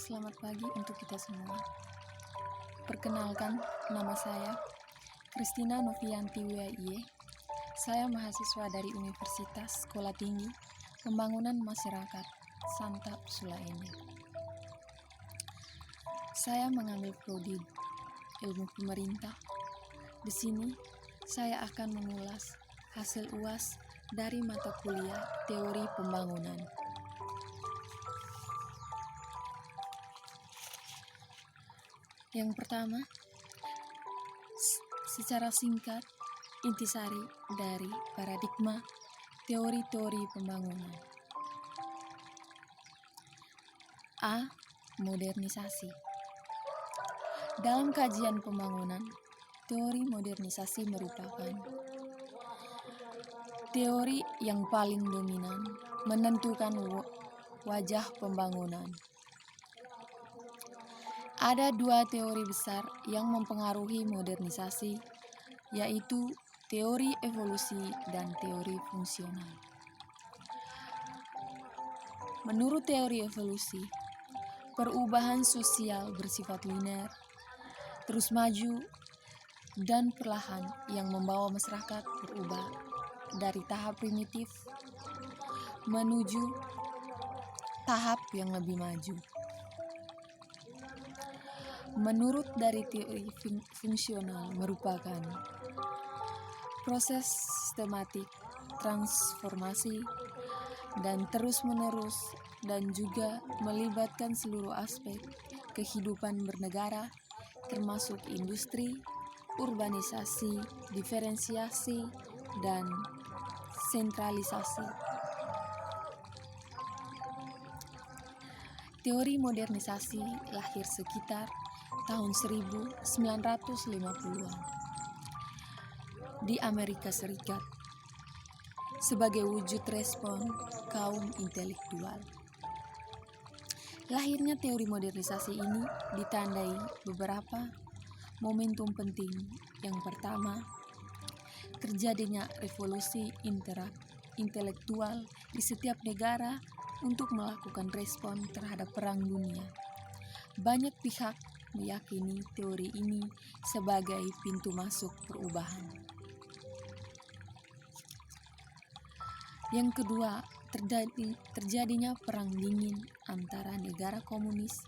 Selamat pagi untuk kita semua. Perkenalkan, nama saya Christina Novianti WIE. Saya mahasiswa dari Universitas Sekolah Tinggi Pembangunan Masyarakat Santa Ursula Ende. Saya mengambil prodi Ilmu Pemerintah. Di sini saya akan mengulas hasil UAS dari mata kuliah Teori Pembangunan. Yang pertama, secara singkat, intisari dari paradigma teori-teori pembangunan. A. Modernisasi. Dalam kajian pembangunan, teori modernisasi merupakan teori yang paling dominan menentukan wajah pembangunan. Ada dua teori besar yang mempengaruhi modernisasi, yaitu teori evolusi dan teori fungsional. Menurut teori evolusi, perubahan sosial bersifat linear, terus maju dan perlahan yang membawa masyarakat berubah dari tahap primitif menuju tahap yang lebih maju. Menurut dari teori fungsional merupakan proses sistematik transformasi dan terus-menerus dan juga melibatkan seluruh aspek kehidupan bernegara termasuk industri, urbanisasi, diferensiasi, dan sentralisasi. Teori modernisasi lahir sekitar tahun 1950-an di Amerika Serikat sebagai wujud respon kaum intelektual. Lahirnya teori modernisasi ini ditandai beberapa momentum penting. Yang pertama, terjadinya revolusi intelektual di setiap negara untuk melakukan respon terhadap Perang Dunia. Banyak pihak meyakini teori ini sebagai pintu masuk perubahan. Yang kedua, terjadinya perang dingin antara negara komunis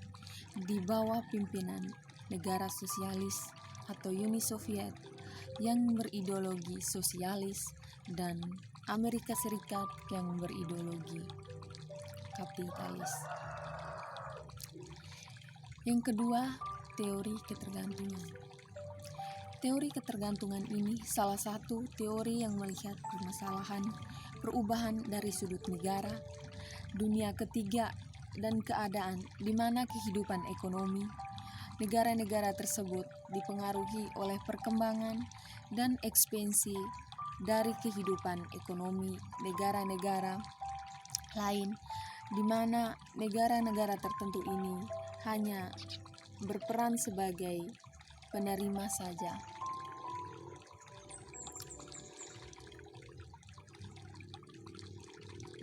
di bawah pimpinan negara sosialis atau Uni Soviet yang berideologi sosialis dan Amerika Serikat yang berideologi kapitalis. Yang kedua, teori ketergantungan. Teori ketergantungan ini salah satu teori yang melihat permasalahan perubahan dari sudut negara, dunia ketiga, dan keadaan di mana kehidupan ekonomi negara-negara tersebut dipengaruhi oleh perkembangan dan ekspansi dari kehidupan ekonomi negara-negara lain, di mana negara-negara tertentu ini hanya berperan sebagai penerima saja.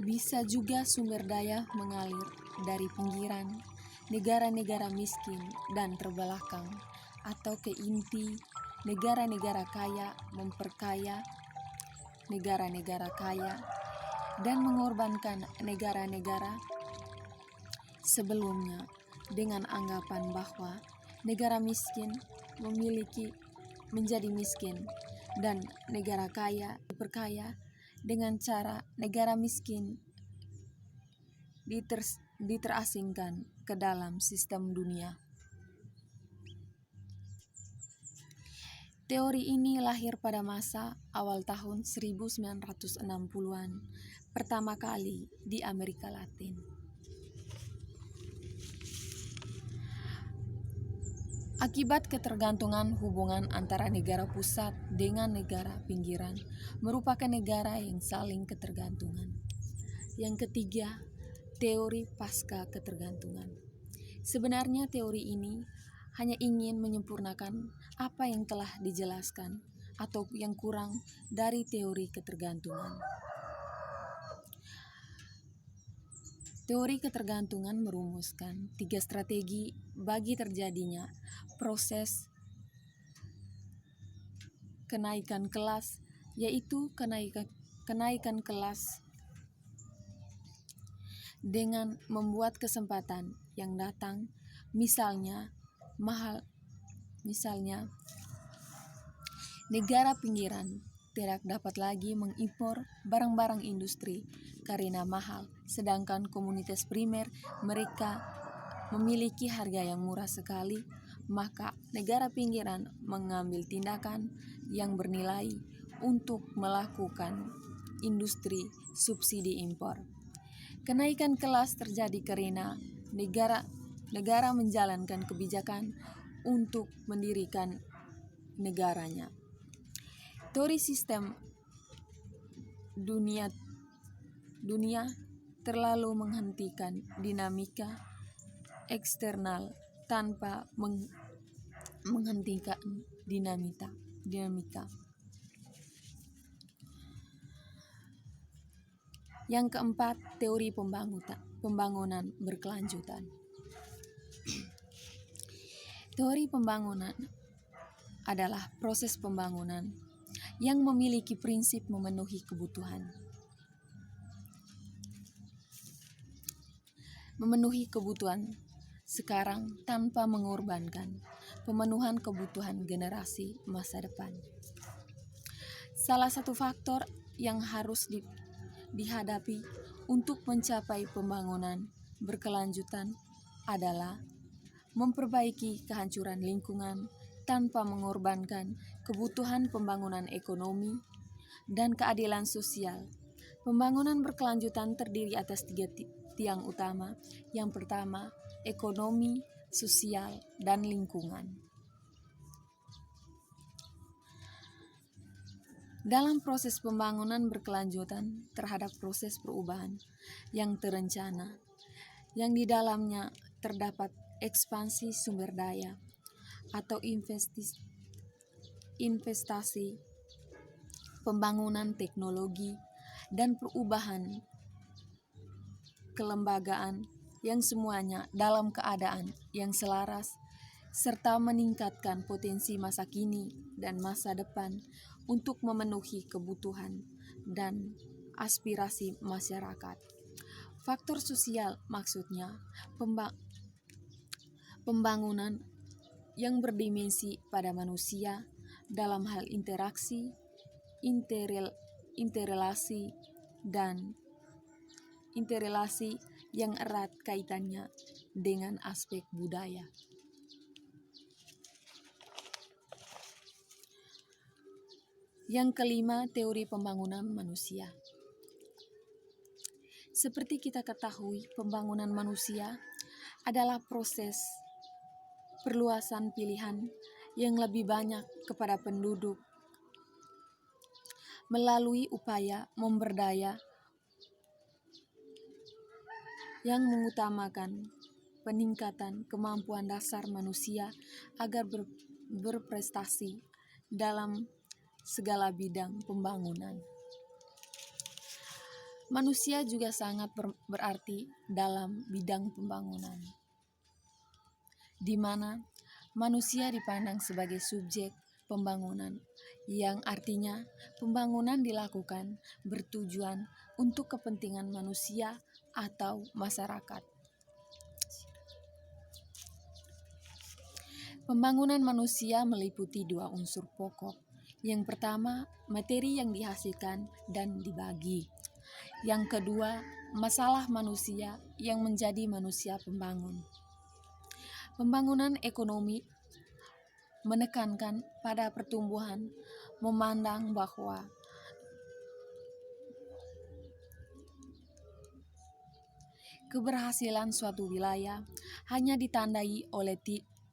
Bisa juga sumber daya mengalir dari pinggiran negara-negara miskin dan terbelakang atau ke inti negara-negara kaya memperkaya negara-negara kaya dan mengorbankan negara-negara sebelumnya dengan anggapan bahwa negara miskin menjadi miskin dan negara kaya diperkaya dengan cara negara miskin diterasingkan ke dalam sistem dunia. Teori ini lahir pada masa awal tahun 1960-an pertama kali di Amerika Latin. Akibat ketergantungan hubungan antara negara pusat dengan negara pinggiran merupakan negara yang saling ketergantungan. Yang ketiga, teori pasca ketergantungan. Sebenarnya teori ini hanya ingin menyempurnakan apa yang telah dijelaskan atau yang kurang dari teori ketergantungan. Teori ketergantungan merumuskan 3 strategi bagi terjadinya proses kenaikan kelas, yaitu kenaikan kelas dengan membuat kesempatan yang datang, misalnya negara pinggiran tidak dapat lagi mengimpor barang-barang industri karena mahal, sedangkan komunitas primer mereka memiliki harga yang murah sekali, maka negara pinggiran mengambil tindakan yang bernilai untuk melakukan industri subsidi impor. Kenaikan kelas terjadi karena negara menjalankan kebijakan untuk mendirikan negaranya. Teori sistem dunia terlalu menghentikan dinamika eksternal tanpa menghentikan dinamika. Yang keempat, teori pembangunan berkelanjutan. Teori pembangunan adalah proses pembangunan yang memiliki prinsip memenuhi kebutuhan. Memenuhi kebutuhan sekarang tanpa mengorbankan pemenuhan kebutuhan generasi masa depan. Salah satu faktor yang harus dihadapi untuk mencapai pembangunan berkelanjutan adalah memperbaiki kehancuran lingkungan tanpa mengorbankan kebutuhan pembangunan ekonomi dan keadilan sosial. Pembangunan berkelanjutan terdiri atas 3 tiang utama. Yang pertama, ekonomi, sosial, dan lingkungan. Dalam proses pembangunan berkelanjutan terhadap proses perubahan yang terencana, yang di dalamnya terdapat ekspansi sumber daya atau investasi, pembangunan teknologi, dan perubahan kelembagaan yang semuanya dalam keadaan yang selaras serta meningkatkan potensi masa kini dan masa depan untuk memenuhi kebutuhan dan aspirasi masyarakat. Faktor sosial maksudnya pembangunan yang berdimensi pada manusia dalam hal interaksi, interrelasi, dan interrelasi yang erat kaitannya dengan aspek budaya. Yang kelima, teori pembangunan manusia. Seperti kita ketahui, pembangunan manusia adalah proses perluasan pilihan yang lebih banyak kepada penduduk melalui upaya memberdaya yang mengutamakan peningkatan kemampuan dasar manusia agar berprestasi dalam segala bidang pembangunan. Manusia juga sangat berarti dalam bidang pembangunan, di mana manusia dipandang sebagai subjek pembangunan, yang artinya pembangunan dilakukan bertujuan untuk kepentingan manusia atau masyarakat. Pembangunan manusia meliputi 2 unsur pokok. Yang pertama, materi yang dihasilkan dan dibagi. Yang kedua, masalah manusia yang menjadi manusia pembangun. Pembangunan ekonomi menekankan pada pertumbuhan, memandang bahwa keberhasilan suatu wilayah hanya ditandai oleh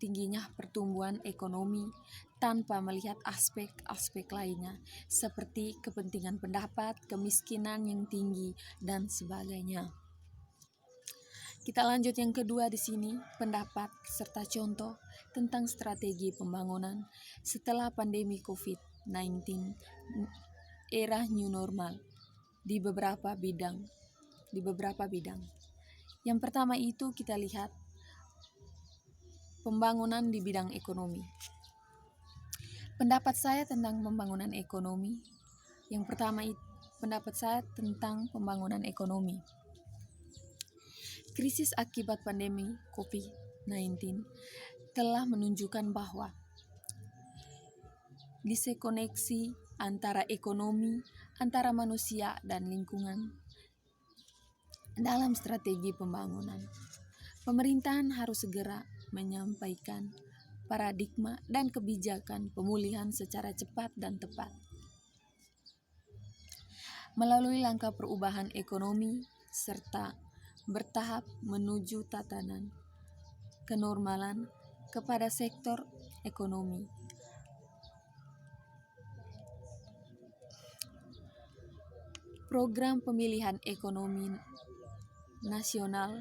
tingginya pertumbuhan ekonomi tanpa melihat aspek-aspek lainnya seperti kepentingan pendapat, kemiskinan yang tinggi, dan sebagainya. Kita lanjut yang kedua di sini, pendapat serta contoh tentang strategi pembangunan setelah pandemi COVID-19, era new normal di beberapa bidang. Yang pertama itu kita lihat pembangunan di bidang ekonomi. Pendapat saya tentang pembangunan ekonomi, yang pertama itu pendapat saya tentang pembangunan ekonomi. Krisis akibat pandemi COVID-19 telah menunjukkan bahwa diskoneksi antara ekonomi, antara manusia dan lingkungan dalam strategi pembangunan. Pemerintahan harus segera menyampaikan paradigma dan kebijakan pemulihan secara cepat dan tepat. Melalui langkah perubahan ekonomi serta bertahap menuju tatanan kenormalan kepada sektor ekonomi. Program pemilihan ekonomi nasional,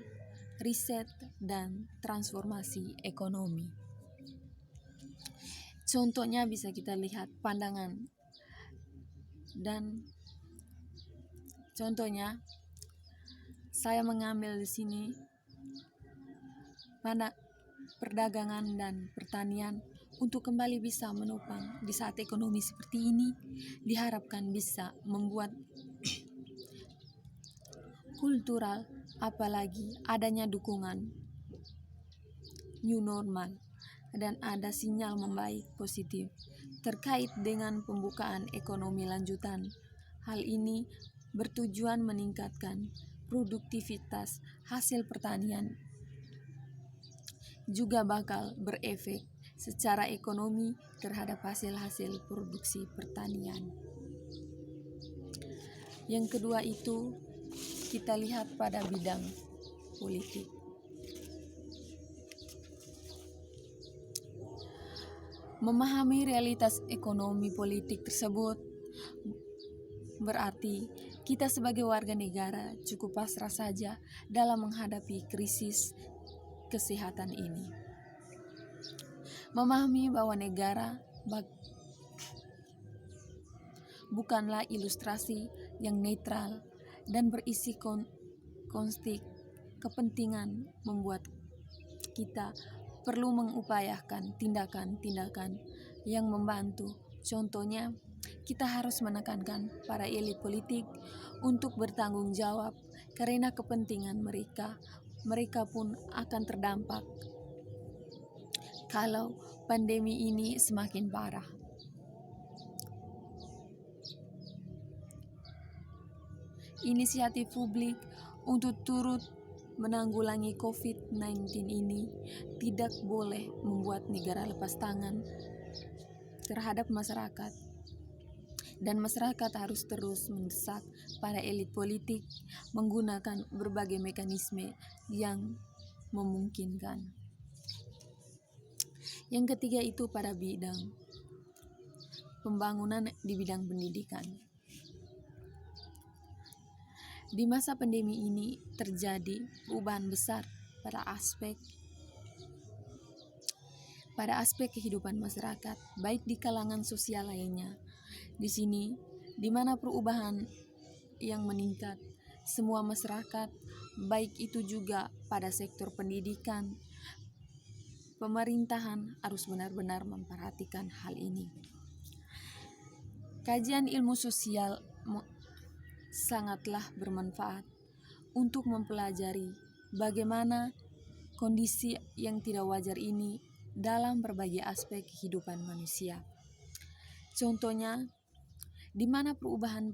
riset, dan transformasi ekonomi. Contohnya bisa kita lihat pandangan dan contohnya saya mengambil di sini pada perdagangan dan pertanian untuk kembali bisa menopang di saat ekonomi seperti ini, diharapkan bisa membuat kultural, apalagi adanya dukungan new normal dan ada sinyal membaik positif terkait dengan pembukaan ekonomi lanjutan. Hal ini bertujuan meningkatkan produktivitas hasil pertanian, juga bakal berefek secara ekonomi terhadap hasil-hasil produksi pertanian. Yang kedua itu kita lihat pada bidang politik. Memahami realitas ekonomi politik tersebut berarti kita sebagai warga negara cukup pasrah saja dalam menghadapi krisis kesehatan ini. Memahami bahwa negara bukanlah ilustrasi yang netral dan berisi konflik kepentingan membuat kita perlu mengupayakan tindakan-tindakan yang membantu. Contohnya, kita harus menekankan para elit politik untuk bertanggung jawab karena kepentingan mereka pun akan terdampak kalau pandemi ini semakin parah. Inisiatif publik untuk turut menanggulangi COVID-19 ini tidak boleh membuat negara lepas tangan terhadap masyarakat. Dan masyarakat harus terus mendesak para elit politik menggunakan berbagai mekanisme yang memungkinkan. Yang ketiga itu pada bidang pembangunan di bidang pendidikan. Di masa pandemi ini terjadi perubahan besar pada aspek kehidupan masyarakat, baik di kalangan sosial lainnya. Di sini, di mana perubahan yang meningkat, semua masyarakat, baik itu juga pada sektor pendidikan, pemerintahan harus benar-benar memperhatikan hal ini. Kajian ilmu sosial sangatlah bermanfaat untuk mempelajari bagaimana kondisi yang tidak wajar ini dalam berbagai aspek kehidupan manusia. Contohnya, di mana perubahan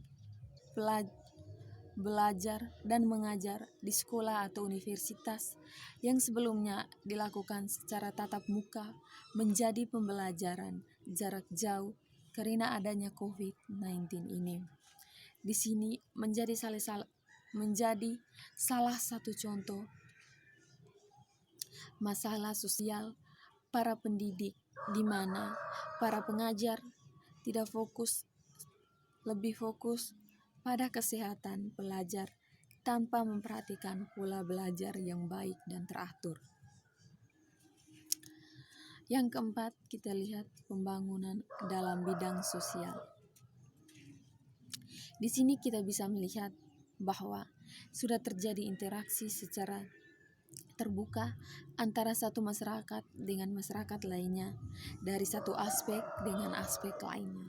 belajar dan mengajar di sekolah atau universitas yang sebelumnya dilakukan secara tatap muka menjadi pembelajaran jarak jauh karena adanya COVID-19 ini. Di sini menjadi salah satu contoh masalah sosial para pendidik, di mana para pengajar lebih fokus pada kesehatan pelajar tanpa memperhatikan pola belajar yang baik dan teratur. Yang keempat, kita lihat pembangunan dalam bidang sosial. Di sini kita bisa melihat bahwa sudah terjadi interaksi secara terbuka antara satu masyarakat dengan masyarakat lainnya, dari satu aspek dengan aspek lainnya.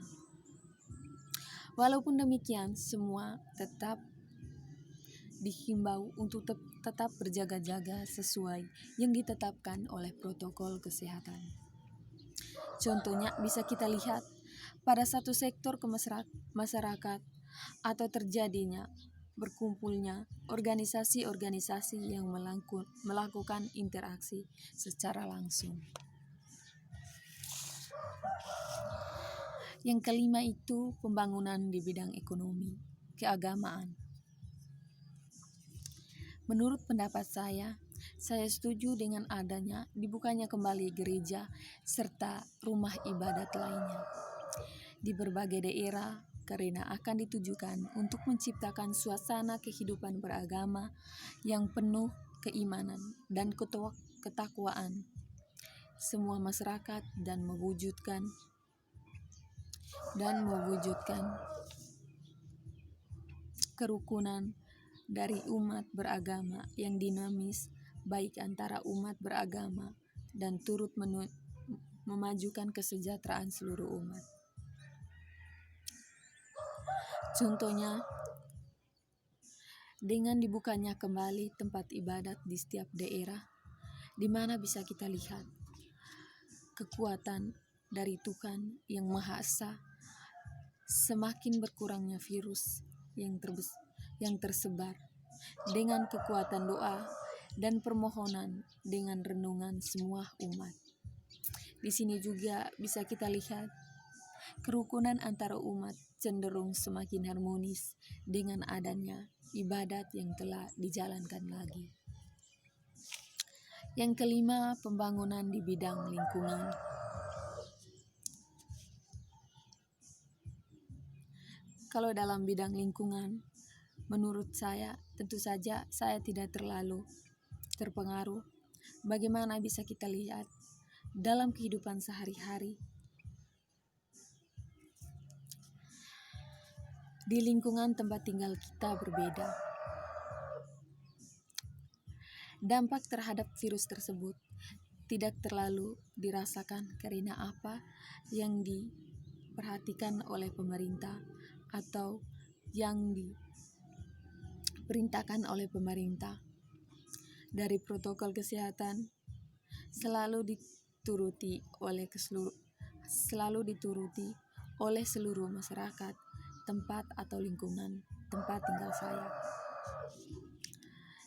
Walaupun demikian, semua tetap dihimbau untuk tetap berjaga-jaga sesuai yang ditetapkan oleh protokol kesehatan. Contohnya bisa kita lihat pada satu sektor masyarakat atau terjadinya berkumpulnya organisasi-organisasi yang melakukan interaksi secara langsung. Yang kelima itu pembangunan di bidang ekonomi, keagamaan. Menurut pendapat saya setuju dengan adanya dibukanya kembali gereja serta rumah ibadat lainnya di berbagai daerah, karena akan ditujukan untuk menciptakan suasana kehidupan beragama yang penuh keimanan dan ketakwaan semua masyarakat dan mewujudkan kerukunan dari umat beragama yang dinamis, baik antara umat beragama dan turut memajukan kesejahteraan seluruh umat. Contohnya, dengan dibukanya kembali tempat ibadat di setiap daerah, di mana bisa kita lihat kekuatan dari Tuhan yang Maha Esa, semakin berkurangnya virus yang tersebar dengan kekuatan doa dan permohonan dengan renungan semua umat. Di sini juga bisa kita lihat kerukunan antara umat cenderung semakin harmonis dengan adanya ibadat yang telah dijalankan lagi. Yang kelima, pembangunan di bidang lingkungan. Kalau dalam bidang lingkungan, menurut saya, tentu saja saya tidak terlalu terpengaruh. Bagaimana bisa kita lihat dalam kehidupan sehari-hari, di lingkungan tempat tinggal kita berbeda. Dampak terhadap virus tersebut tidak terlalu dirasakan karena apa yang diperhatikan oleh pemerintah atau yang diperintahkan oleh pemerintah dari protokol kesehatan selalu dituruti oleh seluruh masyarakat tempat atau lingkungan tempat tinggal saya.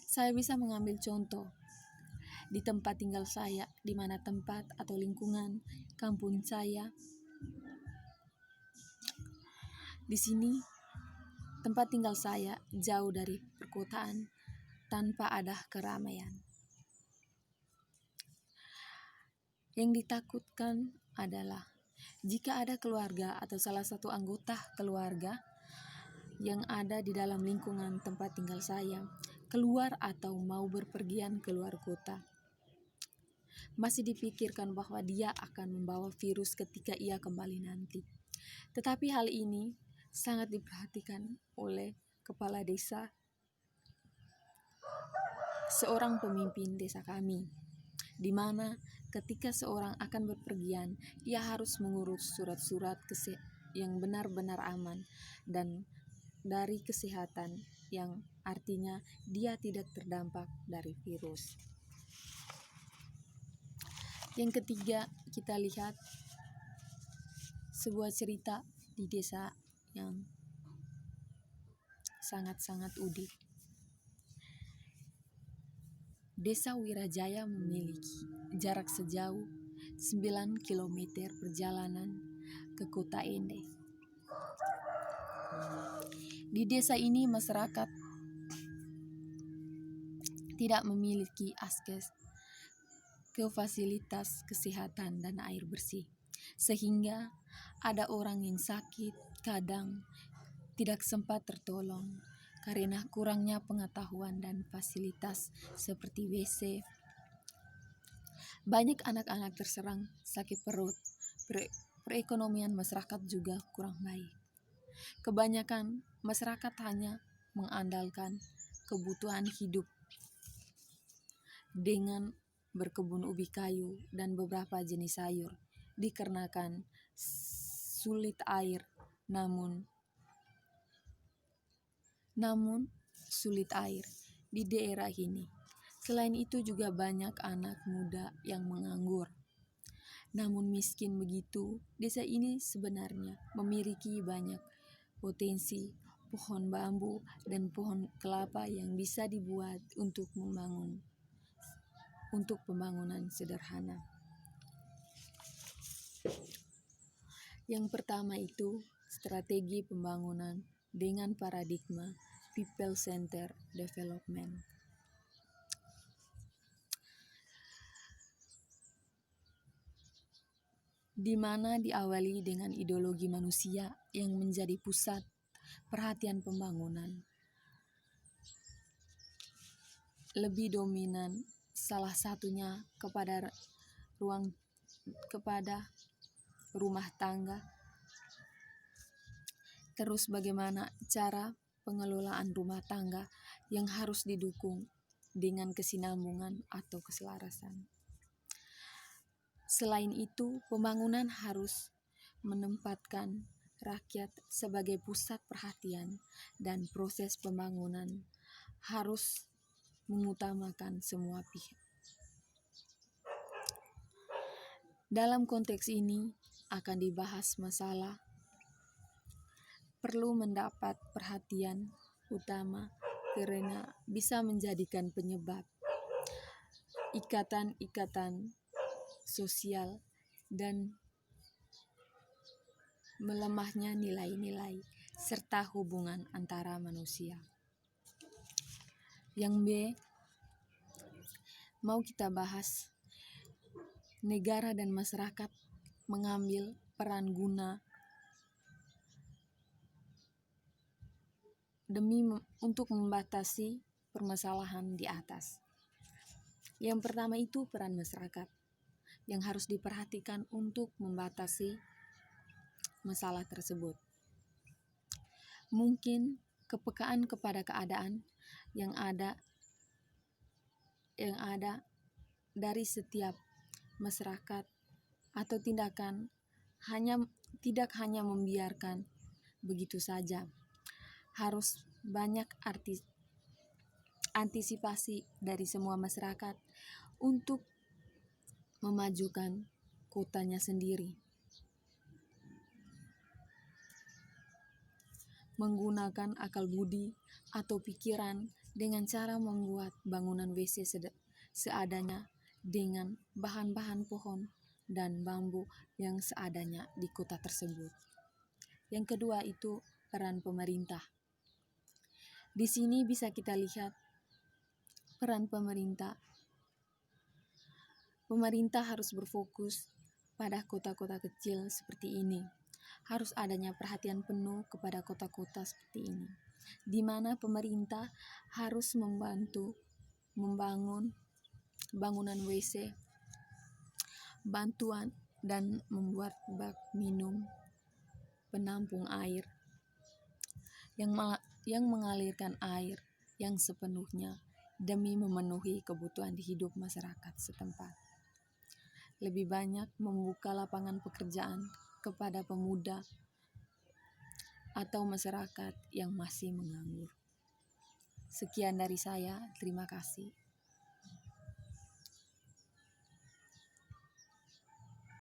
Saya bisa mengambil contoh di tempat tinggal saya, di mana tempat atau lingkungan kampung saya. Di sini tempat tinggal saya jauh dari perkotaan tanpa ada keramaian. Yang ditakutkan adalah jika ada keluarga atau salah satu anggota keluarga yang ada di dalam lingkungan tempat tinggal saya keluar atau mau berpergian keluar kota, masih dipikirkan bahwa dia akan membawa virus ketika ia kembali nanti. Tetapi hal ini sangat diperhatikan oleh kepala desa, seorang pemimpin desa kami, di mana ketika seorang akan berpergian, ia harus mengurus surat-surat yang benar-benar aman dan dari kesehatan, yang artinya dia tidak terdampak dari virus. Yang ketiga, kita lihat sebuah cerita di desa yang sangat-sangat unik. Desa Wirajaya memiliki jarak sejauh 9 km perjalanan ke kota Ende. Di desa ini masyarakat tidak memiliki akses ke fasilitas kesehatan dan air bersih, sehingga ada orang yang sakit kadang tidak sempat tertolong karena kurangnya pengetahuan dan fasilitas seperti WC. Banyak anak-anak terserang sakit perut. Perekonomian masyarakat juga kurang baik. Kebanyakan masyarakat hanya mengandalkan kebutuhan hidup dengan berkebun ubi kayu dan beberapa jenis sayur dikarenakan sulit air namun sulit air di daerah ini. Selain itu juga banyak anak muda yang menganggur. Namun miskin begitu, desa ini sebenarnya memiliki banyak potensi pohon bambu dan pohon kelapa yang bisa dibuat untuk pembangunan sederhana. Yang pertama itu strategi pembangunan dengan paradigma people center development. Di mana diawali dengan ideologi manusia yang menjadi pusat perhatian pembangunan. Lebih dominan salah satunya kepada rumah tangga. Terus bagaimana cara pengelolaan rumah tangga yang harus didukung dengan kesinambungan atau keselarasan. Selain itu, pembangunan harus menempatkan rakyat sebagai pusat perhatian dan proses pembangunan harus mengutamakan semua pihak. Dalam konteks ini akan dibahas masalah perlu mendapat perhatian utama karena bisa menjadikan penyebab ikatan-ikatan sosial dan melemahnya nilai-nilai serta hubungan antara manusia. Yang B, mau kita bahas negara dan masyarakat mengambil peran guna untuk membatasi permasalahan di atas. Yang pertama itu peran masyarakat yang harus diperhatikan untuk membatasi masalah tersebut. Mungkin kepekaan kepada keadaan yang ada dari setiap masyarakat atau tindakan tidak hanya membiarkan begitu saja. Harus banyak antisipasi dari semua masyarakat untuk memajukan kotanya sendiri. Menggunakan akal budi atau pikiran dengan cara membuat bangunan WC seadanya dengan bahan-bahan pohon dan bambu yang seadanya di kota tersebut. Yang kedua itu peran pemerintah. Di sini bisa kita lihat peran pemerintah. Pemerintah harus berfokus pada kota-kota kecil seperti ini. Harus adanya perhatian penuh kepada kota-kota seperti ini, di mana pemerintah harus membantu membangun bangunan WC, bantuan dan membuat bak minum penampung air yang mengalirkan air yang sepenuhnya demi memenuhi kebutuhan hidup masyarakat setempat. Lebih banyak membuka lapangan pekerjaan kepada pemuda atau masyarakat yang masih menganggur. Sekian dari saya, terima kasih.